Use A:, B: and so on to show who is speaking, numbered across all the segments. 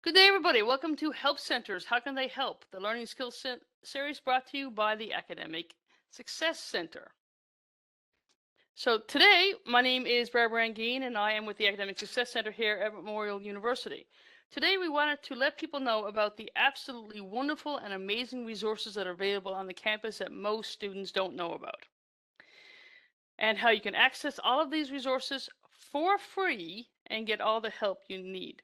A: Good day, everybody. Welcome to Help Centers. How can they help? The Learning Skills Series brought to you by the Academic Success Center. So today, my name is Barbara Angeen, and I am with the Academic Success Center here at Memorial University. Today, we wanted to let people know about the absolutely wonderful and amazing resources that are available on the campus that most students don't know about, and how you can access all of these resources for free and get all the help you need.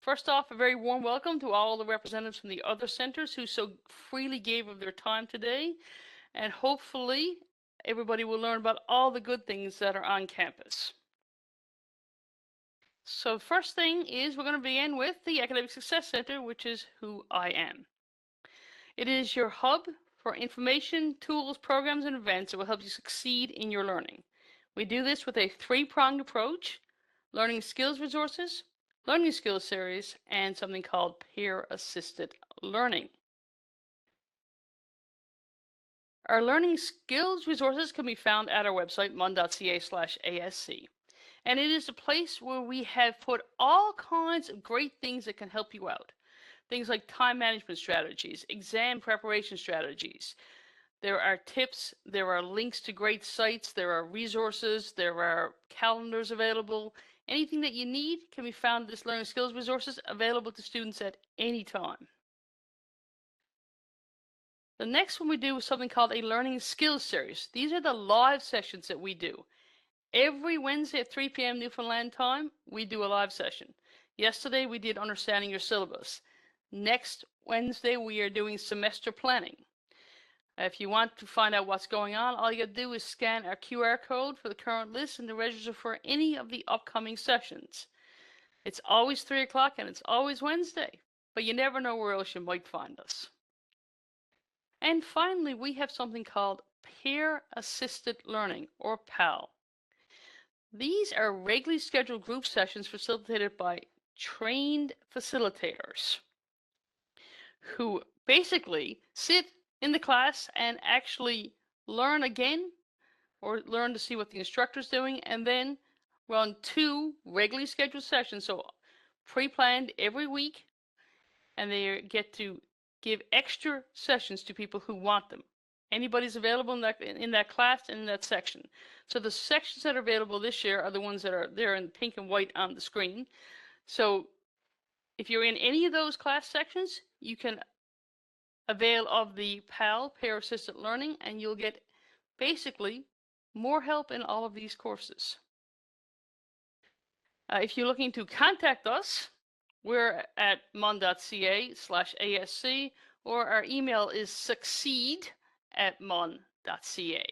A: First off, a very warm welcome to all the representatives from the other centers who so freely gave of their time today, and hopefully everybody will learn about all the good things that are on campus. So first thing is we're going to begin with the Academic Success Center, which is who I am. It is your hub for information, tools, programs, and events that will help you succeed in your learning. We do this with a three-pronged approach: learning skills resources, learning skills series, and something called peer-assisted learning. Our learning skills resources can be found at our website, mun.ca/ASC. And it is a place where we have put all kinds of great things that can help you out. Things like time management strategies, exam preparation strategies. There are tips, there are links to great sites, there are resources, there are calendars available. Anything that you need can be found in this learning skills resources, available to students at any time. The next one we do is something called a learning skills series. These are the live sessions that we do. Every Wednesday at 3 p.m. Newfoundland time, we do a live session. Yesterday we did understanding your syllabus. Next Wednesday we are doing semester planning. If you want to find out what's going on, all you gotta do is scan our QR code for the current list and to register for any of the upcoming sessions. It's always 3 o'clock and it's always Wednesday, but you never know where else you might find us. And finally, we have something called peer-assisted learning, or PAL. These are regularly scheduled group sessions facilitated by trained facilitators who basically sit in the class and actually learn again, or learn to see what the instructor's doing, and then run 2 regularly scheduled sessions, so pre-planned every week, and they get to give extra sessions to people who want them. Anybody's available in that class and in that section. So the sections that are available this year are the ones that are there in pink and white on the screen. So if you're in any of those class sections, you can avail of the PAL, Pair Assisted Learning, and you'll get basically more help in all of these courses. If you're looking to contact us, we're at mun.ca/ASC, or our email is succeed@mun.ca.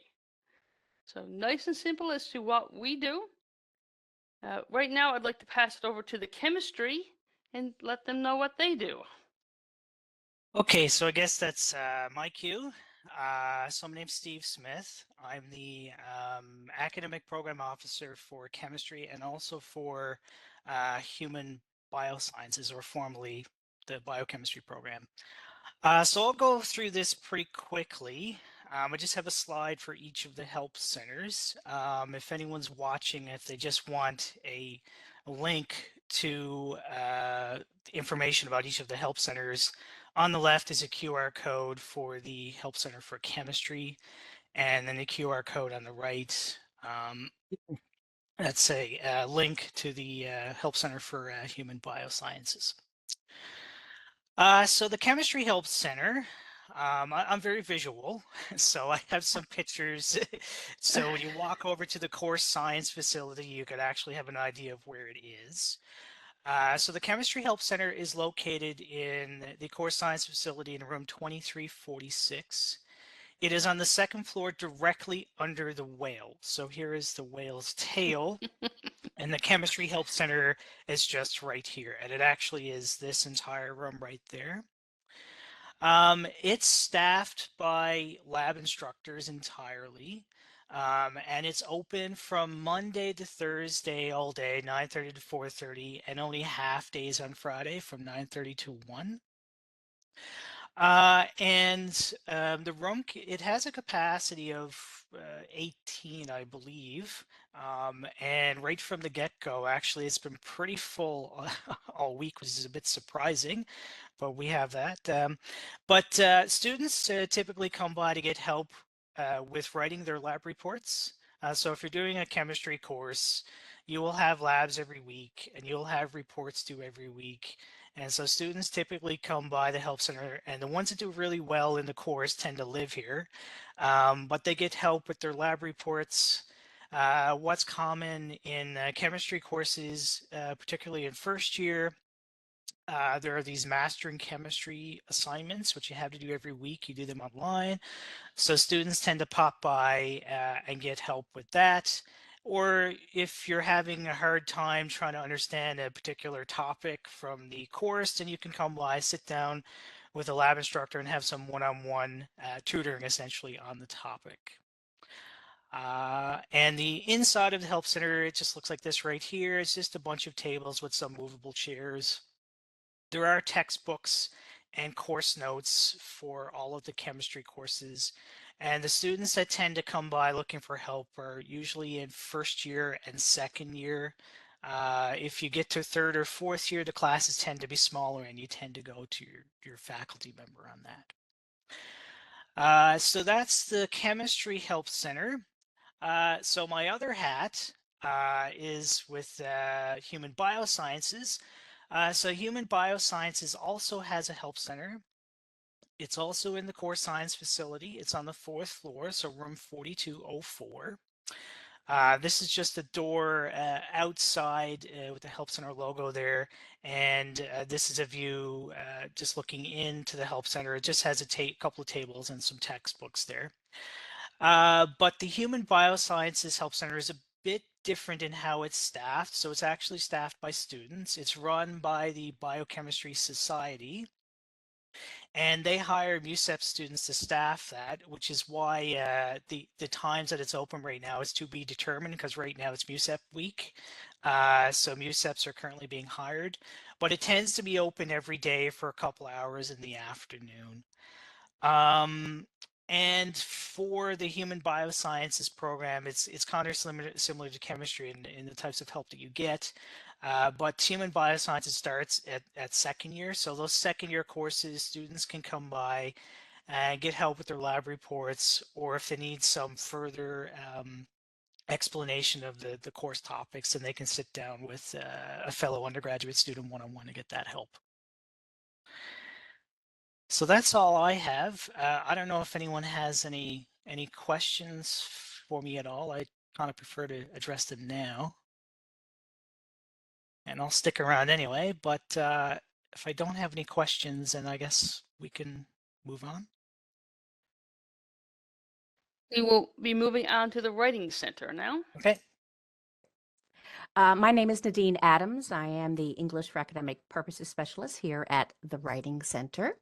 A: So nice and simple as to what we do. Right now, I'd like to pass it over to the chemistry and let them know what they do.
B: Okay, so I guess that's my cue. So my name's Steve Smith. I'm the academic program officer for chemistry and also for human biosciences, or formerly the biochemistry program. So I'll go through this pretty quickly. I just have a slide for each of the help centers. If anyone's watching, if they just want a link to information about each of the help centers, on the left is a QR code for the help center for chemistry, and then the QR code on the right, that's a link to the help center for human biosciences. So the Chemistry Help Center, I'm very visual, so I have some pictures. So when you walk over to the core science facility, you could actually have an idea of where it is. So the Chemistry Help Center is located in the core science facility in room 2346. It is on the second floor directly under the whale. So here is the whale's tail. And the Chemistry Help Center is just right here. And it actually is this entire room right there. It's staffed by lab instructors entirely. And it's open from Monday to Thursday all day, 9:30 to 4:30, and only half days on Friday from 9:30 to 1. The room it has a capacity of 18, I believe. And right from the get-go, actually, it's been pretty full all week, which is a bit surprising, but we have that. But Students typically come by to get help with writing their lab reports. So if you're doing a chemistry course, you will have labs every week, and you'll have reports due every week. And so students typically come by the help center, and the ones that do really well in the course tend to live here. But they get help with their lab reports. What's common in chemistry courses, particularly in first year, there are these mastering chemistry assignments, which you have to do every week. You do them online. So students tend to pop by and get help with that. Or if you're having a hard time trying to understand a particular topic from the course, then you can come by, sit down with a lab instructor and have some one-on-one tutoring essentially on the topic. And the inside of the help center, it just looks like this right here. It's just a bunch of tables with some movable chairs. There are textbooks and course notes for all of the chemistry courses. And the students that tend to come by looking for help are usually in first year and second year. If you get to third or fourth year, the classes tend to be smaller and you tend to go to your faculty member on that. So that's the Chemistry Help Center. So my other hat is with Human Biosciences. So Human Biosciences also has a help center. It's also in the core science facility. It's on the fourth floor, so room 4204. This is just a door outside with the Help Center logo there. And this is a view just looking into the Help Center. It just has a couple of tables and some textbooks there. But the Human Biosciences Help Center is a bit different in how it's staffed. So it's actually staffed by students. It's run by the Biochemistry Society, and they hire MUSEP students to staff that, which is why the times that it's open right now is to be determined, because right now it's MUSEP week. So MUSEPs are currently being hired, but it tends to be open every day for a couple hours in the afternoon. Um, and for the human biosciences program, it's kind of similar to chemistry in the types of help that you get. But human biosciences starts at second year. So those second year courses, students can come by and get help with their lab reports, or if they need some further explanation of the course topics, then they can sit down with a fellow undergraduate student one-on-one to get that help. So that's all I have. I don't know if anyone has any questions for me at all. I kind of prefer to address them now, and I'll stick around anyway. But if I don't have any questions, then I guess we can move on.
A: We will be moving on to the Writing Center now.
B: Okay.
C: My name is Nadine Adams. I am the English for Academic Purposes Specialist here at the Writing Center.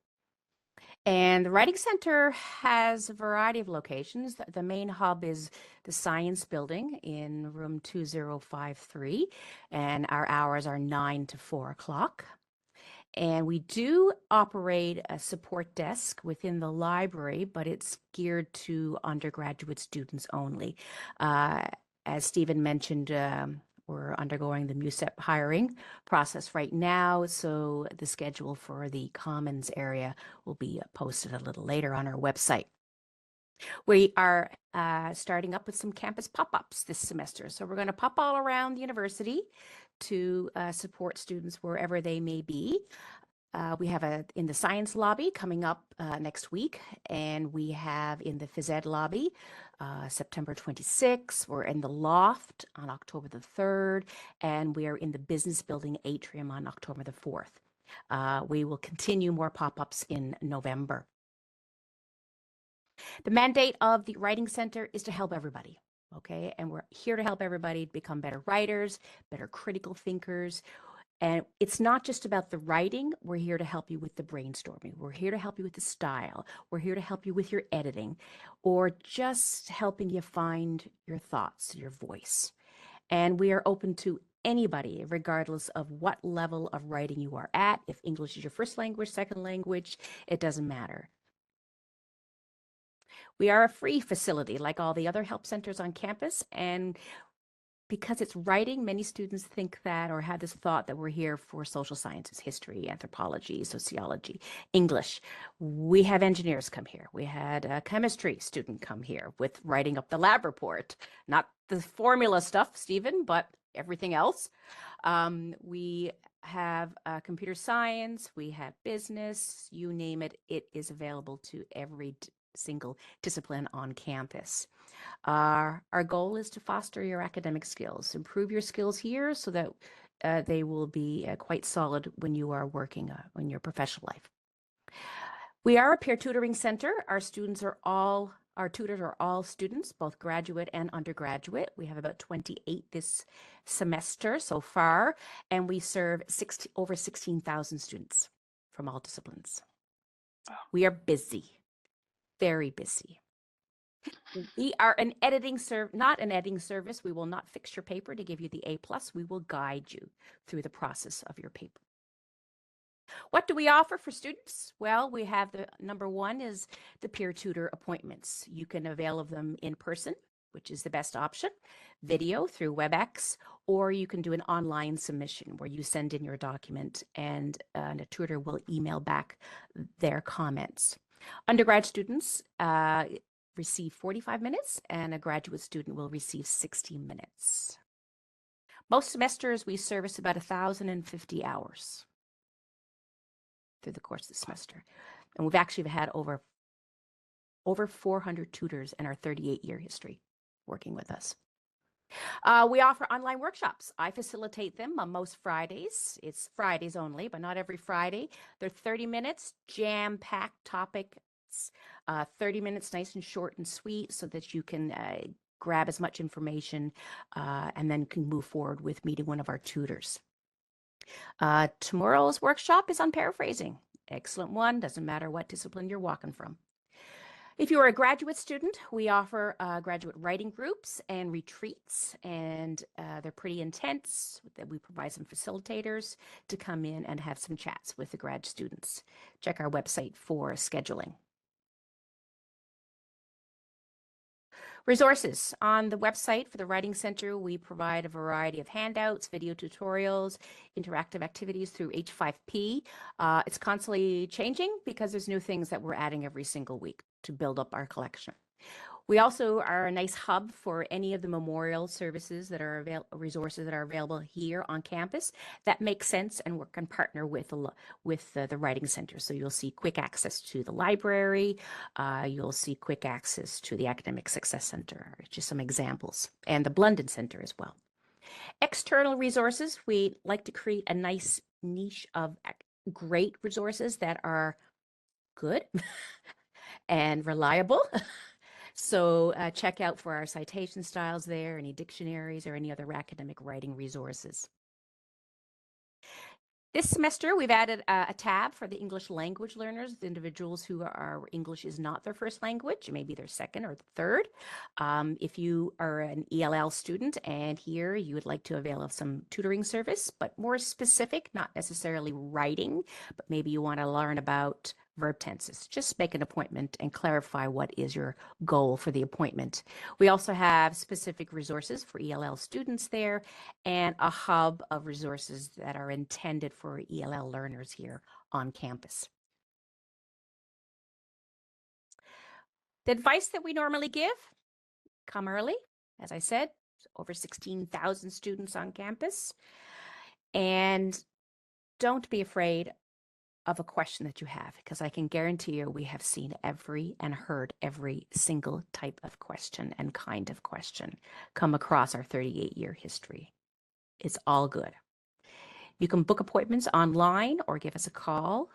C: And the Writing Center has a variety of locations. The main hub is the Science Building in room 2053, and our hours are 9 to 4 o'clock. And we do operate a support desk within the library, but it's geared to undergraduate students only. As Stephen mentioned, we're undergoing the MUSEP hiring process right now, so the schedule for the Commons area will be posted a little later on our website. We are starting up with some campus pop-ups this semester. So we're going to pop all around the university to support students wherever they may be. We have in the science lobby coming up next week, and we have in the phys ed lobby September 26th. We're in the loft on October the 3rd, and we are in the business building atrium on October the 4th. We will continue more pop-ups in November. The mandate of the Writing Center is to help everybody, okay? And we're here to help everybody become better writers, better critical thinkers. And it's not just about the writing. We're here to help you with the brainstorming. We're here to help you with the style. We're here to help you with your editing, or just helping you find your thoughts, your voice. And we are open to anybody, regardless of what level of writing you are at. If English is your first language, second language, it doesn't matter. We are a free facility like all the other help centers on campus, and because it's writing, many students think that or have this thought that we're here for social sciences, history, anthropology, sociology, English. We have engineers come here. We had a chemistry student come here with writing up the lab report, not the formula stuff, Stephen, but everything else. We have computer science, we have business, you name it, it is available to every single discipline on campus. Our goal is to foster your academic skills, improve your skills here so that they will be quite solid when you are working in your professional life. We are a peer tutoring center. Our tutors are all students, both graduate and undergraduate. We have about 28 this semester so far, and we serve over 16,000 students from all disciplines. We are busy, very busy. We are an not an editing service. We will not fix your paper to give you the A+. We will guide you through the process of your paper. What do we offer for students? Well, we have the number one is the peer tutor appointments. You can avail of them in person, which is the best option, video through WebEx, or you can do an online submission where you send in your document and a tutor will email back their comments. Undergrad students receive 45 minutes and a graduate student will receive 60 minutes. Most semesters we service about 1,050 hours through the course of the semester. And we've actually had over 400 tutors in our 38-year history working with us. We offer online workshops. I facilitate them on most Fridays. It's Fridays only, but not every Friday. They're 30 minutes, jam-packed topics, 30 minutes nice and short and sweet so that you can grab as much information and then can move forward with meeting one of our tutors. Tomorrow's workshop is on paraphrasing. Excellent one, doesn't matter what discipline you're walking from. If you are a graduate student, we offer graduate writing groups and retreats, and they're pretty intense. We provide some facilitators to come in and have some chats with the grad students. Check our website for scheduling. Resources. On the website for the Writing Center, we provide a variety of handouts, video tutorials, interactive activities through H5P. It's constantly changing because there's new things that we're adding every single week to build up our collection. We also are a nice hub for any of the memorial services that are resources that are available here on campus that make sense and work and partner with the Writing Center. So you'll see quick access to the library, you'll see quick access to the Academic Success Center, just some examples, and the Blundin Center as well. External resources, we like to create a nice niche of great resources that are good and reliable. So check out for our citation styles there, any dictionaries or any other academic writing resources. This semester, we've added a tab for the English language learners, the individuals who are English is not their first language, maybe their second or third. If you are an ELL student and here you would like to avail of some tutoring service, but more specific, not necessarily writing, but maybe you want to learn about verb tenses, just make an appointment and clarify what is your goal for the appointment. We also have specific resources for ELL students there and a hub of resources that are intended for ELL learners here on campus. The advice that we normally give, come early. As I said, over 16,000 students on campus. And don't be afraid of a question that you have, because I can guarantee you we have seen every and heard every single type of question and kind of question come across our 38-year history. It's all good. You can book appointments online or give us a call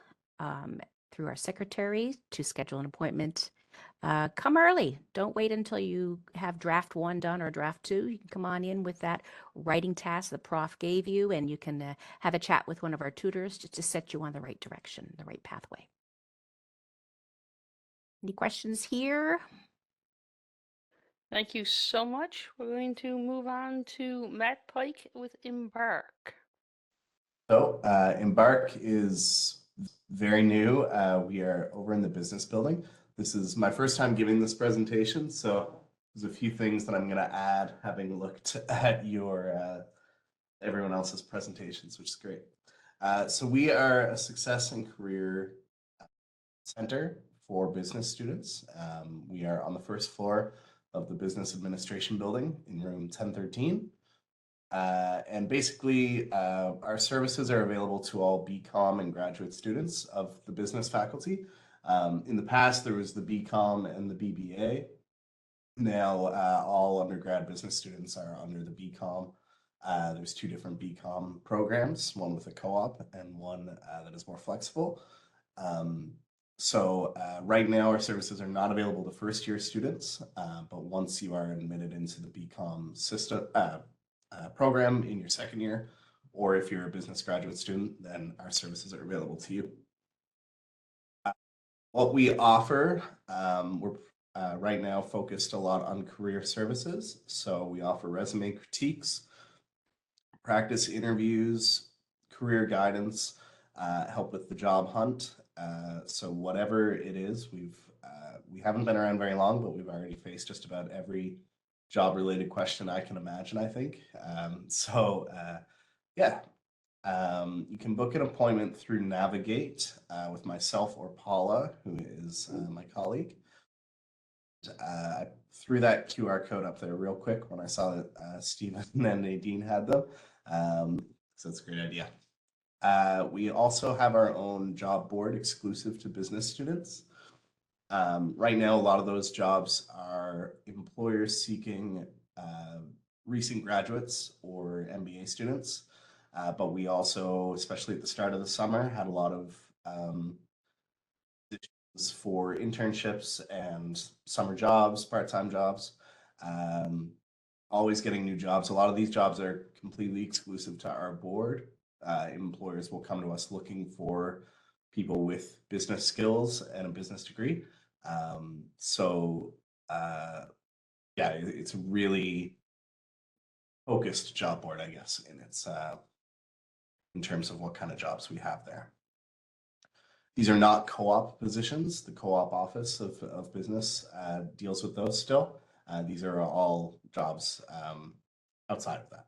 C: through our secretary to schedule an appointment. Come early. Don't wait until you have draft 1 done or draft 2. You can come on in with that writing task the prof gave you, and you can have a chat with one of our tutors just to set you on the right direction, the right pathway. Any questions here?
A: Thank you so much. We're going to move on to Matt Pike with Embark.
D: So, Embark is very new. We are over in the business building. This is my first time giving this presentation, so there's a few things that I'm going to add, having looked at your everyone else's presentations, which is great. So we are a success and career center for business students. We are on the first floor of the business administration building in room 1013. And basically, our services are available to all BCom and graduate students of the business faculty. In the past, there was the BCom and the BBA. Now, all undergrad business students are under the BCom. There's two different BCom programs, one with a co-op and one that is more flexible. So right now, our services are not available to first-year students, but once you are admitted into the BCom system program in your second year, or if you're a business graduate student, then our services are available to you. What we offer, we're right now focused a lot on career services. So we offer resume critiques, practice interviews, career guidance, help with the job hunt. So whatever it is, we haven't been around very long, but we've already faced just about every job-related question I can imagine, I think. Yeah, you can book an appointment through Navigate with myself or Paula, who is my colleague. I threw that QR code up there real quick when I saw that Stephen and Nadine had them. So that's a great idea. We also have our own job board exclusive to business students. Right now, a lot of those jobs are employers seeking recent graduates or MBA students. But we also, especially at the start of the summer, had a lot of positions for internships and summer jobs, part-time jobs. Always getting new jobs. A lot of these jobs are completely exclusive to our board. Employers will come to us looking for people with business skills and a business degree. Yeah, it's a really focused job board, I guess, and it's in terms of what kind of jobs we have there. These are not co-op positions. The co-op office of business deals with those still. These are all jobs outside of that.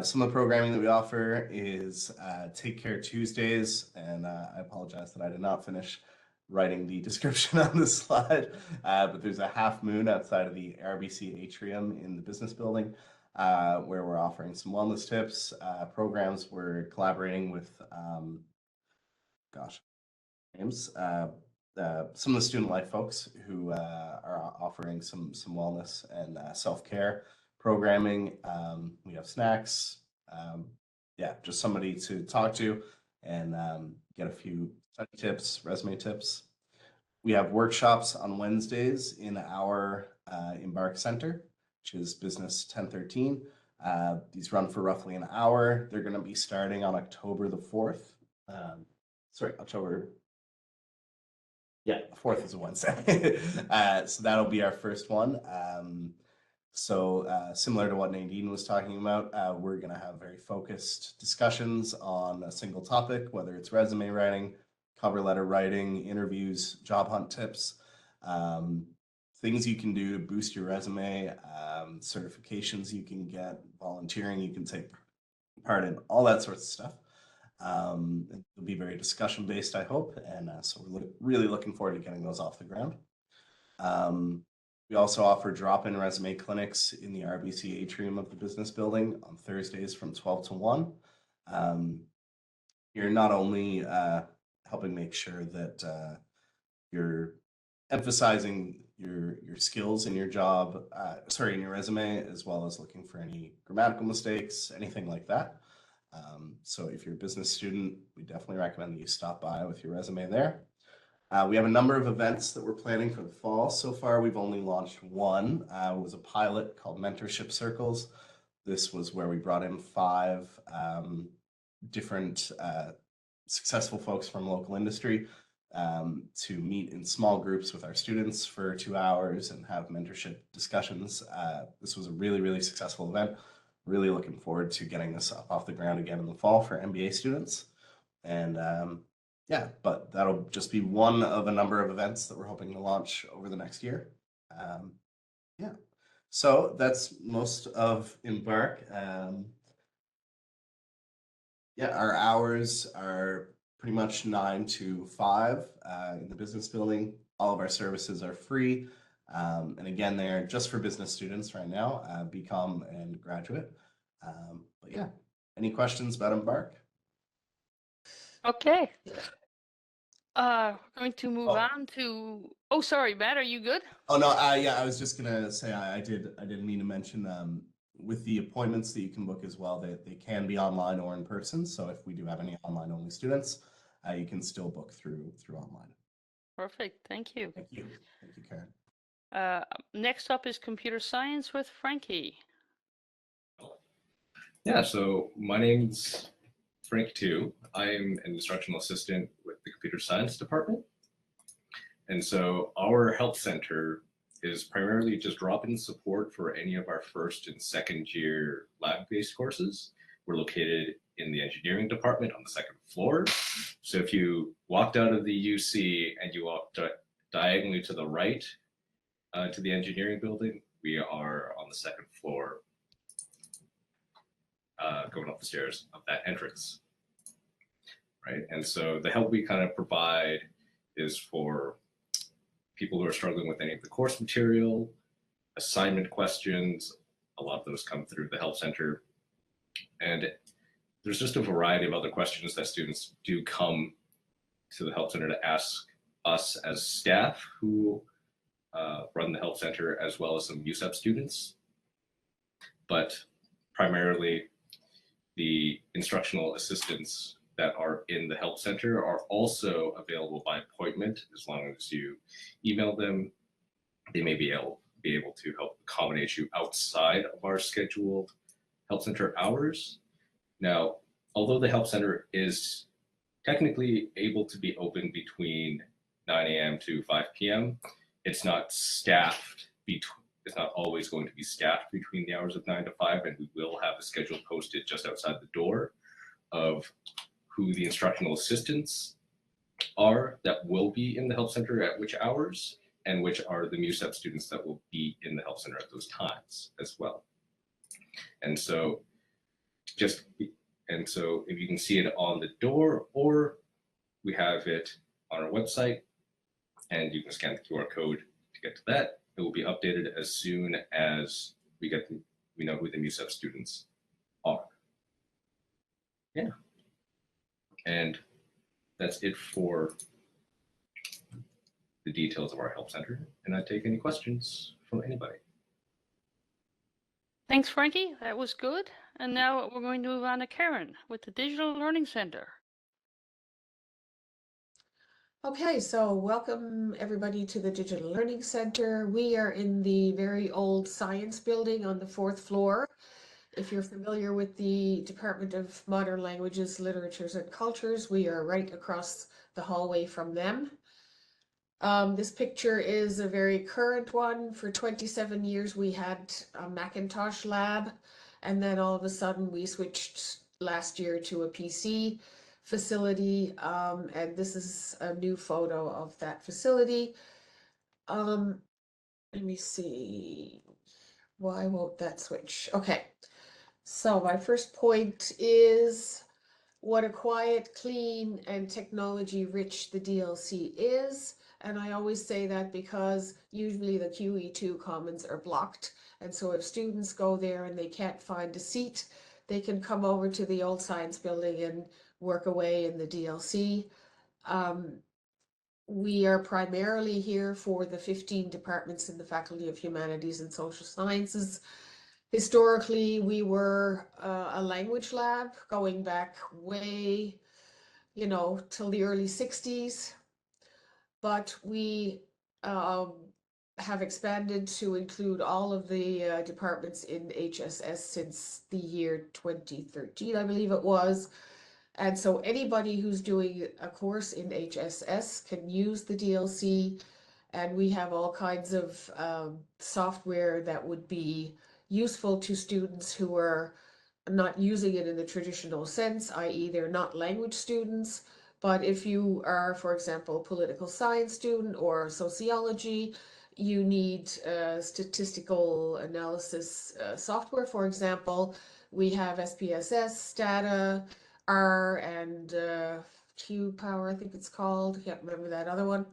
D: Some of the programming that we offer is Take Care Tuesdays, and I apologize that I did not finish writing the description on this slide, but there's a half moon outside of the RBC atrium in the business building where we're offering some wellness tips, programs. We're collaborating with, names, some of the student life folks who are offering some wellness and self-care programming. We have snacks, yeah, just somebody to talk to and get a few study tips, resume tips. We have workshops on Wednesdays in our Embark Center, which is Business 1013. These run for roughly an hour. They're going to be starting on October the 4th. Yeah, the 4th is a Wednesday. So that'll be our first one. Similar to what Nadine was talking about, we're going to have very focused discussions on a single topic, whether it's resume writing, cover letter writing, interviews, job hunt tips, things you can do to boost your resume, certifications you can get, volunteering you can take part in, all that sorts of stuff. It'll be very discussion based, I hope, and so we're really looking forward to getting those off the ground. We also offer drop-in resume clinics in the RBC atrium of the business building on Thursdays from 12 to 1. You're not only helping make sure that you're emphasizing your skills in your job, in your resume, as well as looking for any grammatical mistakes, anything like that. So if you're a business student, we definitely recommend that you stop by with your resume there. We have a number of events that we're planning for the fall. So far, we've only launched one. It was a pilot called Mentorship Circles. This was where we brought in 5 different successful folks from local industry to meet in small groups with our students for 2 hours and have mentorship discussions. This was a really, really successful event. Really looking forward to getting this up off the ground again in the fall for MBA students. And yeah, but that'll just be one of a number of events that we're hoping to launch over the next year. Yeah, so that's most of Embark. Yeah, our hours are pretty much 9 to 5 in the business building. All of our services are free. And again, they're just for business students right now, BCom and graduate. But yeah, any questions about Embark?
A: Okay. We're going to move
D: Oh.
A: on to. Oh, sorry, Matt. Are you good?
D: Oh no, yeah, I was just gonna say I didn't mean to mention with the appointments that you can book as well, they can be online or in person. So if we do have any online only students, you can still book through online.
A: Perfect. Thank you.
D: Thank you, Karen.
A: Next up is computer science with Frankie.
E: Yeah, so my name's Frank too. I'm an instructional assistant with the computer science department. And so our help center is primarily just drop-in support for any of our first and second year lab-based courses. We're located in the engineering department on the second floor. So if you walked out of the UC and you walked diagonally to the right to the engineering building, we are on the second floor going up the stairs of that entrance, right? And so the help we kind of provide is for people who are struggling with any of the course material, assignment questions. A lot of those come through the help center. And there's just a variety of other questions that students do come to the help center to ask us as staff who run the help center, as well as some USEP students. But primarily, the instructional assistants that are in the help center are also available by appointment. As long as you email them, they may be able to help accommodate you outside of our scheduled help center hours. Now, although the help center is technically able to be open between 9 a.m. to 5 p.m., it's not staffed it's not always going to be staffed between the hours of 9 to 5, and we will have a schedule posted just outside the door of who the instructional assistants are that will be in the help center at which hours, and which are the MUSEP students that will be in the help center at those times as well. And so if you can see it on the door, or we have it on our website, and you can scan the QR code to get to that. It will be updated as soon as we know who the MUSEP students are. Yeah. And that's it for the details of our help center. And I take any questions from anybody.
A: Thanks, Frankie. That was good. And now we're going to move on to Karen with the Digital Learning Center.
F: Okay, so welcome everybody to the Digital Learning Center. We are in the very old science building on the 4th floor. If you're familiar with the Department of Modern Languages, Literatures, and Cultures, we are right across the hallway from them. This picture is a very current one. For 27 years, we had a Macintosh lab, and then all of a sudden we switched last year to a PC facility, and this is a new photo of that facility. Let me see. Why won't that switch? Okay, so my first point is what a quiet, clean, and technology-rich the DLC is. And I always say that because usually the QE2 commons are blocked. And so if students go there and they can't find a seat, they can come over to the old science building and work away in the DLC. We are primarily here for the 15 departments in the Faculty of Humanities and Social Sciences. Historically, we were a language lab going back way, till the early 60s. But we have expanded to include all of the departments in HSS since the year 2013, I believe it was. And so anybody who's doing a course in HSS can use the DLC, and we have all kinds of software that would be useful to students who are not using it in the traditional sense, i.e. they're not language students. But if you are, for example, a political science student or sociology, you need statistical analysis software, for example. We have SPSS, Stata, R, and Q Power, I think it's called. Can't remember that other one.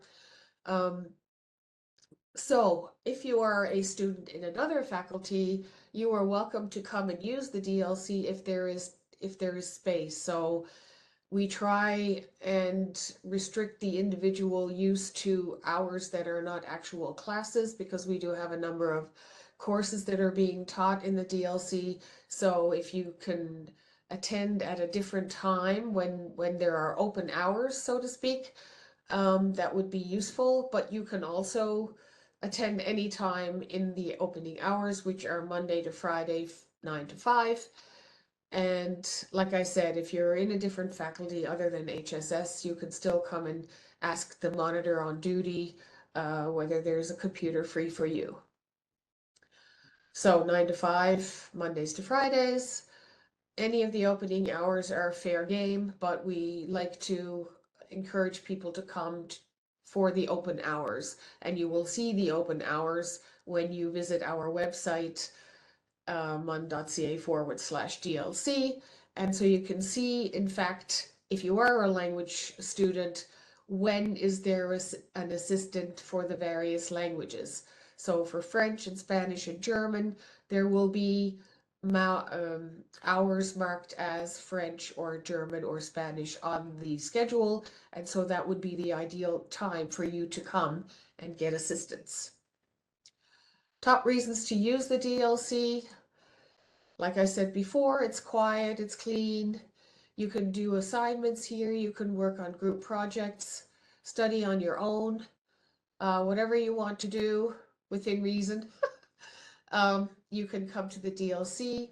F: So if you are a student in another faculty, you are welcome to come and use the DLC if there is space. So we try and restrict the individual use to hours that are not actual classes, because we do have a number of courses that are being taught in the DLC. So if you can attend at a different time when there are open hours, so to speak, that would be useful. But you can also attend any time in the opening hours, which are Monday to Friday, 9 to 5. And like I said, if you're in a different faculty other than HSS, you can still come and ask the monitor on duty whether there's a computer free for you. So 9 to 5, Mondays to Fridays. Any of the opening hours are fair game, but we like to encourage people to come for the open hours. And you will see the open hours when you visit our website, mun.ca/DLC. And so you can see, in fact, if you are a language student, when is there an assistant for the various languages. So for French and Spanish and German, there will be hours marked as French or German or Spanish on the schedule. And so that would be the ideal time for you to come and get assistance. Top reasons to use the DLC. Like I said before, it's quiet, it's clean. You can do assignments here, you can work on group projects, study on your own, whatever you want to do within reason. You can come to the DLC.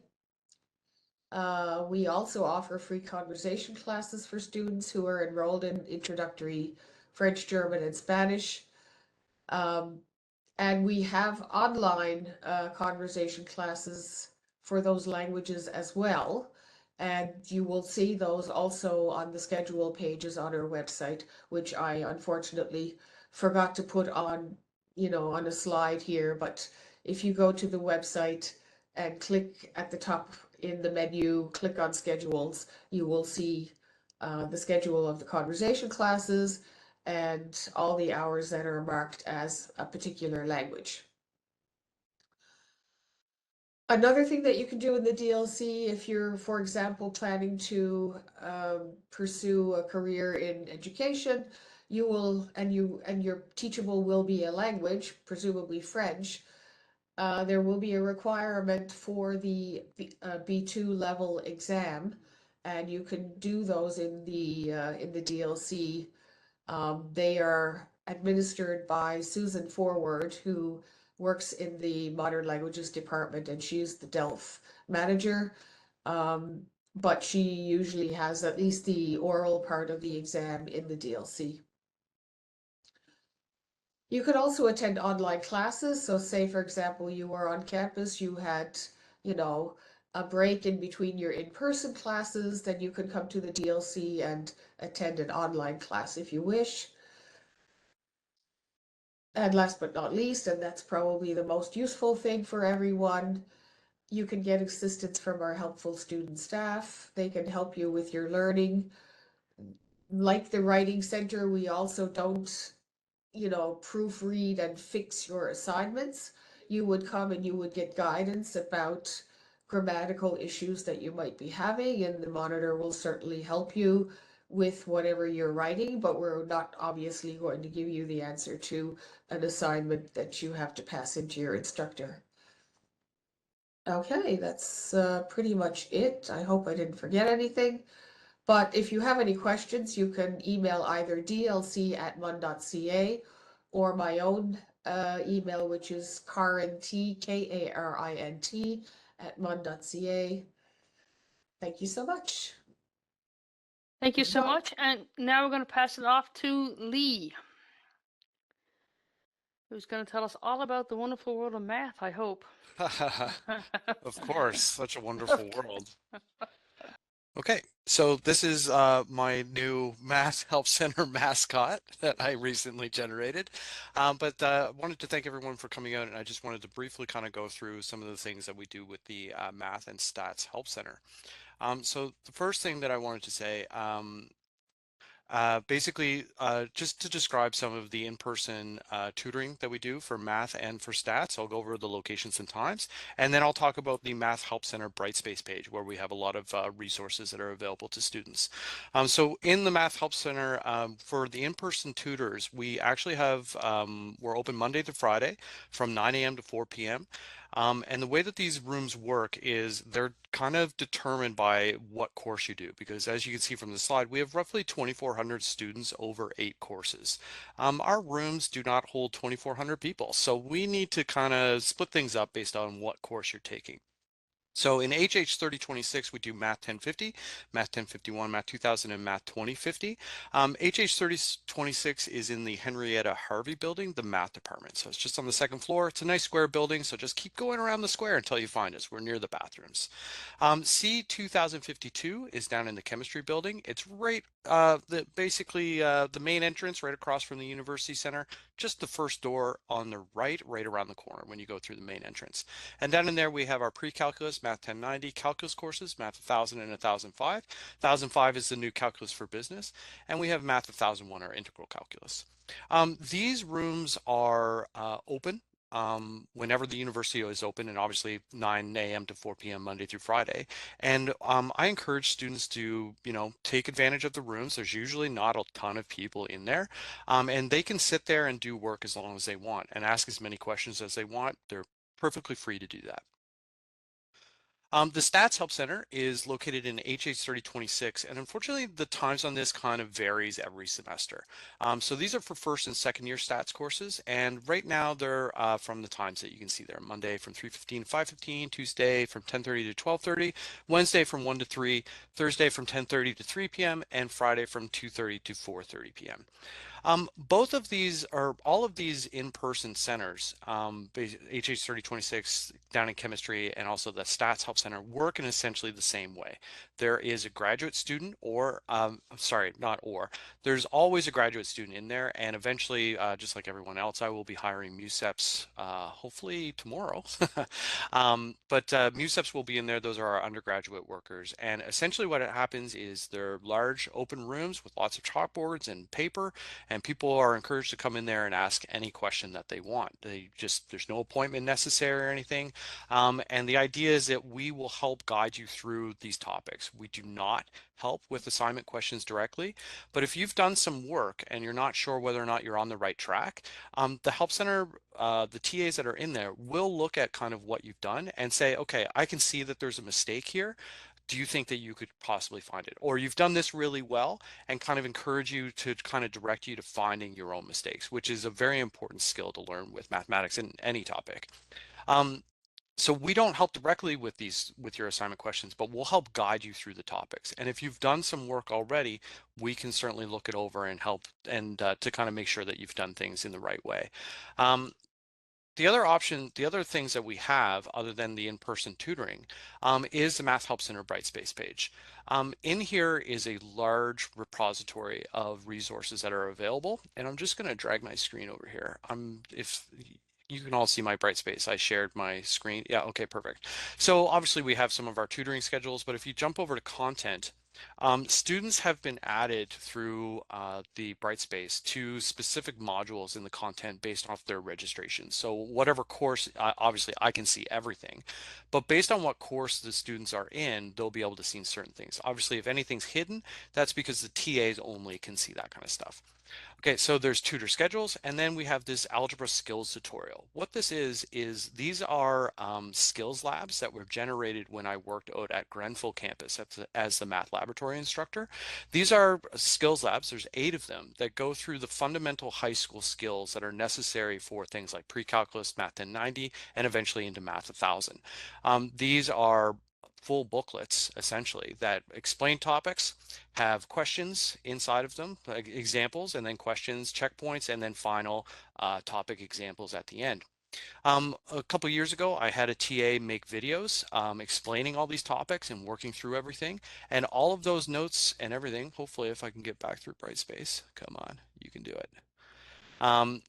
F: We also offer free conversation classes for students who are enrolled in introductory French, German, and Spanish. And we have online conversation classes for those languages as well. And you will see those also on the schedule pages on our website, which I unfortunately forgot to put on, on a slide here. But if you go to the website and click at the top in the menu, click on schedules, you will see the schedule of the conversation classes and all the hours that are marked as a particular language. Another thing that you can do in the DLC, if you're, for example, planning to pursue a career in education, you will, and your teachable will be a language, presumably French. There will be a requirement for the B2 level exam, and you can do those in the DLC. They are administered by Susan Forward, who works in the Modern Languages department, and she's the DELF manager. But she usually has at least the oral part of the exam in the DLC. You could also attend online classes. So say, for example, you were on campus, you had, a break in between your in-person classes, then you could come to the DLC and attend an online class if you wish. And last but not least, and that's probably the most useful thing for everyone, you can get assistance from our helpful student staff. They can help you with your learning. Like the Writing Center, we also don't, proofread and fix your assignments. You would come and you would get guidance about grammatical issues that you might be having, and the monitor will certainly help you with whatever you're writing, but we're not obviously going to give you the answer to an assignment that you have to pass into your instructor. Okay, that's pretty much it. I hope I didn't forget anything. But if you have any questions, you can email either dlc@mun.ca or my own email, which is karint, KARINT, @mun.ca. Thank you so much.
A: Thank you so much. And now we're going to pass it off to Lee, who's going to tell us all about the wonderful world of math, I hope.
G: Of course, such a wonderful world. Okay, so this is my new Math Help Center mascot that I recently generated. But I wanted to thank everyone for coming out, and I just wanted to briefly kind of go through some of the things that we do with the Math and Stats Help Center. So the first thing that I wanted to say, basically, just to describe some of the in-person tutoring that we do for math and for stats, I'll go over the locations and times, and then I'll talk about the Math Help Center Brightspace page, where we have a lot of resources that are available to students. So in the Math Help Center, for the in-person tutors, we actually have, we're open Monday to Friday from 9 a.m. to 4 p.m. And the way that these rooms work is they're kind of determined by what course you do, because as you can see from the slide, we have roughly 2,400 students over 8 courses. Our rooms do not hold 2,400 people, so we need to kind of split things up based on what course you're taking. So in HH 3026, we do Math 1050, Math 1051, Math 2000, and Math 2050. HH 3026 is in the Henrietta Harvey building, the math department. So it's just on the second floor. It's a nice square building, so just keep going around the square until you find us. We're near the bathrooms. C 2052 is down in the chemistry building. It's right, basically the main entrance right across from the University Center, just the first door on the right around the corner when you go through the main entrance. And down in there, we have our pre-calculus, Math 1090, calculus courses, Math 1000 and 1005. 1005 is the new calculus for business. And we have Math 1001, our integral calculus. These rooms are open whenever the university is open, and obviously 9 a.m. to 4 p.m. Monday through Friday. And I encourage students to, take advantage of the rooms. There's usually not a ton of people in there, and they can sit there and do work as long as they want and ask as many questions as they want. They're perfectly free to do that. The Stats Help Center is located in HH 3026, and unfortunately the times on this kind of varies every semester. So these are for first and second year stats courses, and right now they're from the times that you can see there. Monday from 3:15 to 5:15, Tuesday from 10:30 to 12:30, Wednesday from 1 to 3, Thursday from 10:30 to 3 p.m., and Friday from 2:30 to 4:30 p.m. Both of these are all of these in-person centers, HH 3026 down in chemistry and also the Stats Help Center, work in essentially the same way. There is a graduate student there's always a graduate student in there, and eventually, just like everyone else, I will be hiring MUSEPs hopefully tomorrow. But MUSEPs will be in there. Those are our undergraduate workers, and essentially what happens is they're large open rooms with lots of chalkboards and paper, and people are encouraged to come in there and ask any question that they want. There's no appointment necessary or anything. And the idea is that we will help guide you through these topics. We do not help with assignment questions directly, but if you've done some work and you're not sure whether or not you're on the right track, the Help Center, the TAs that are in there will look at kind of what you've done and say, okay, I can see that there's a mistake here. Do you think that you could possibly find it? Or you've done this really well, and kind of encourage you to kind of direct you to finding your own mistakes, which is a very important skill to learn with mathematics in any topic. So we don't help directly with your assignment questions, but we'll help guide you through the topics. And if you've done some work already, we can certainly look it over and help and to kind of make sure that you've done things in the right way. The other things that we have other than the in-person tutoring is the Math Help Center Brightspace page. In here is a large repository of resources that are available, and I'm just going to drag my screen over here. If you can all see my Brightspace, I shared my screen. Yeah, okay, perfect. So obviously we have some of our tutoring schedules, but if you jump over to content, students have been added through the Brightspace to specific modules in the content based off their registration. So whatever course, obviously I can see everything, but based on what course the students are in, they'll be able to see certain things. Obviously, if anything's hidden, that's because the TAs only can see that kind of stuff. Okay, so there's tutor schedules, and then we have this algebra skills tutorial. What this is these are skills labs that were generated when I worked out at Grenfell campus as the math laboratory instructor. These are skills labs, there's 8 of them, that go through the fundamental high school skills that are necessary for things like pre-calculus, Math 1090, and eventually into Math 1000. These are full booklets essentially that explain topics, have questions inside of them, like examples, and then questions, checkpoints, and then final topic examples at the end. A couple years ago, I had a TA make videos explaining all these topics and working through everything, and all of those notes and everything. Hopefully, if I can get back through Brightspace, come on, you can do it.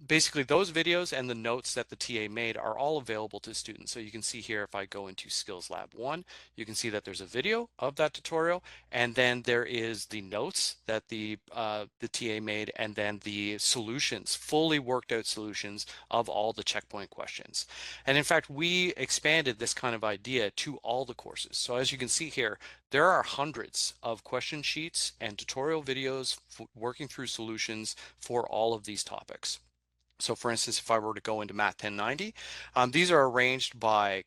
G: Basically, those videos and the notes that the TA made are all available to students. So you can see here, if I go into Skills Lab 1, you can see that there's a video of that tutorial, and then there is the notes that the TA made, and then the solutions, fully worked out solutions of all the checkpoint questions. And in fact, we expanded this kind of idea to all the courses. So as you can see here, there are hundreds of question sheets and tutorial videos working through solutions for all of these topics. So for instance, if I were to go into Math 1090, these are arranged by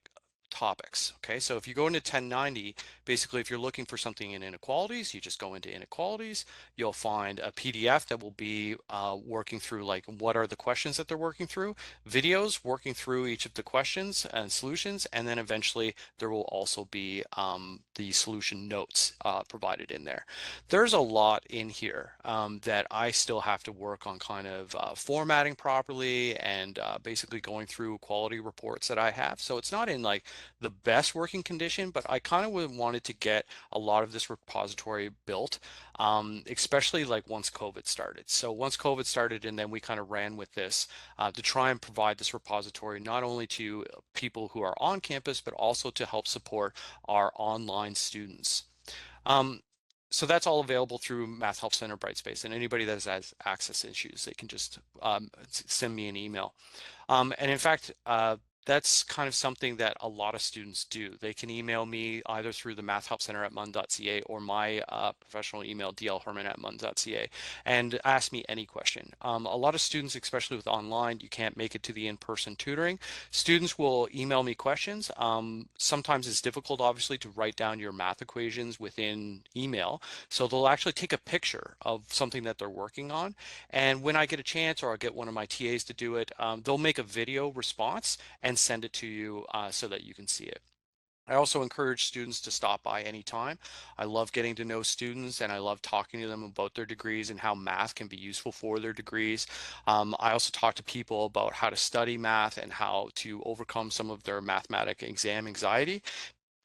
G: topics. Okay, so if you go into 1090, basically if you're looking for something in inequalities, you just go into inequalities. You'll find a PDF that will be working through like what are the questions that they're working through, videos working through each of the questions and solutions, and then eventually there will also be the solution notes provided in there. There's a lot in here that I still have to work on kind of formatting properly and basically going through quality reports that I have. So it's not in like the best working condition, but I kind of wanted to get a lot of this repository built, especially like once COVID started. So once COVID started, and then we kind of ran with this to try and provide this repository not only to people who are on campus, but also to help support our online students. So that's all available through Math Help Center Brightspace, and anybody that has access issues, they can just send me an email. And in fact, that's kind of something that a lot of students do. They can email me either through the mathhelpcenter@mun.ca or my professional email, dlherman@mun.ca, and ask me any question. A lot of students, especially with online, you can't make it to the in-person tutoring. Students will email me questions. Sometimes it's difficult, obviously, to write down your math equations within email. So they'll actually take a picture of something that they're working on. And when I get a chance, or I'll get one of my TAs to do it, they'll make a video response and send it to you so that you can see it. I also encourage students to stop by anytime. I love getting to know students, and I love talking to them about their degrees and how math can be useful for their degrees. I also talk to people about how to study math and how to overcome some of their mathematic exam anxiety,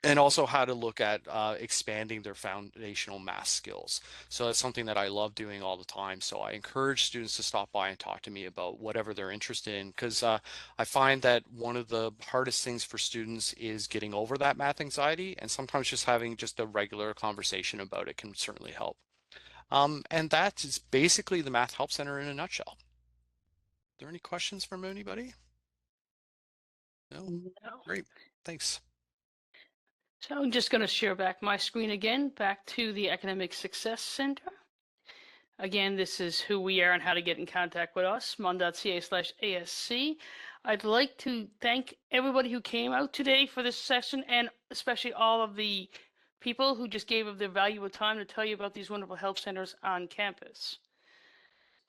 G: and also how to look at expanding their foundational math skills. So that's something that I love doing all the time. So I encourage students to stop by and talk to me about whatever they're interested in, because I find that one of the hardest things for students is getting over that math anxiety, and sometimes just having just a regular conversation about it can certainly help. And that is basically the Math Help Center in a nutshell. Are there any questions from anybody? No?
A: No.
G: Great, thanks.
A: So I'm just going to share back my screen again, back to the Academic Success Center. Again, this is who we are and how to get in contact with us, mun.ca/ASC. I'd like to thank everybody who came out today for this session, and especially all of the people who just gave of their valuable time to tell you about these wonderful help centers on campus.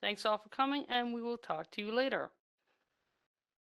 A: Thanks all for coming, and we will talk to you later.